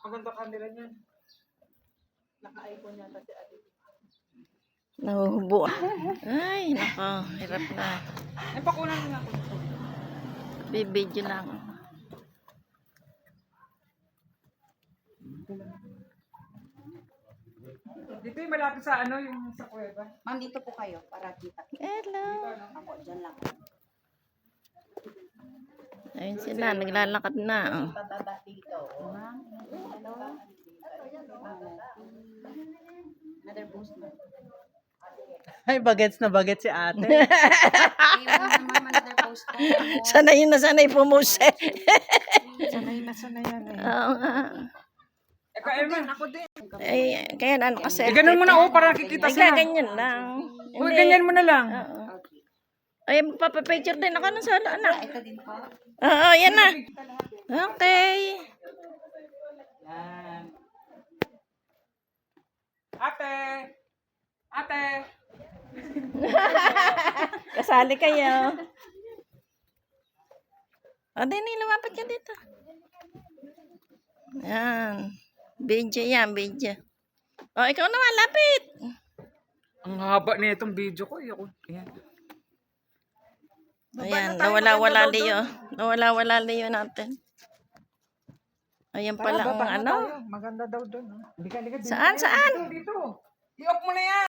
Maganda camera niyan. Naka-iPhone yata si Ate. Nahuhubo. Ay, nako. Hirap na. Ay, pakunan mo nga ako. Bibidyo lang. Dito yung malapit sa ano, yung sa kuweba. Ma'am, dito po kayo para kita. Hello. Ako, dyan lang. Ayun sila, naglalakad na. Oh. Pababa dito. Ma'am, hello. Another boost na. Ay, bagets na bagets si ate. Ma'am, another boost na. Sanay na sanay pumuse. Sanay na yan eh. Oo nga. Ako din. Ay, kaya ano kasi. Ganun mo na para nakikita Ay, sila. ganyan lang. Uy, ganyan mo na lang. Oo. Ay, magpapapicture din ako ng solo, anak. Ito din po. Oo, yan na. Okay. Yan. Ate! Ate! Kasali kayo. O, Dini, lumapit ka dito. Yan. Video yan, video. O, ikaw naman, lapit. Ang haba na itong video ko. Ayan. Ayan, nawala-wala liyo. Nawala-wala liyo natin. Ayan pala ang ano. Maganda daw doon. Saan, saan? Dito. I-off mo na yan.